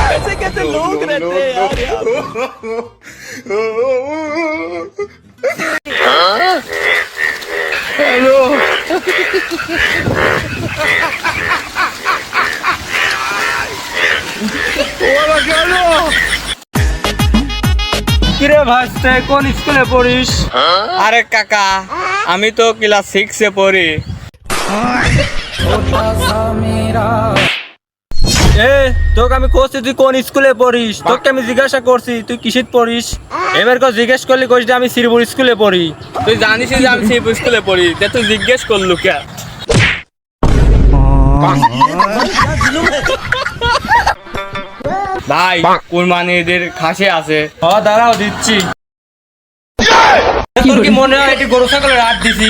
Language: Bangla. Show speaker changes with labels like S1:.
S1: कैसे कैसे लोग रहते हैं यार
S2: কিরে ভাসতে কোন স্কুলে পড়িস?
S3: আরে কাকা, আমি তো ক্লাস 6 এ পড়ি।
S2: এ তোকে আমি কোসি তুই কোন স্কুলে পড়িস? তোকে আমি জিজ্ঞাসা করছি তুই কিসিত পড়িস? এবার কো জিজ্ঞেস করলি কইস যে আমি শ্রীপুর স্কুলে পড়ি।
S3: তুই জানিস যে আমি সেই স্কুলে পড়ি, তা তুই জিজ্ঞেস করলু কে? ভাই কুরবানিদের খাসি আছে।
S2: দাঁড়াও দিচ্ছি। তোর কি মনে হয় এটি গরু ছাগলের হাট দিছি?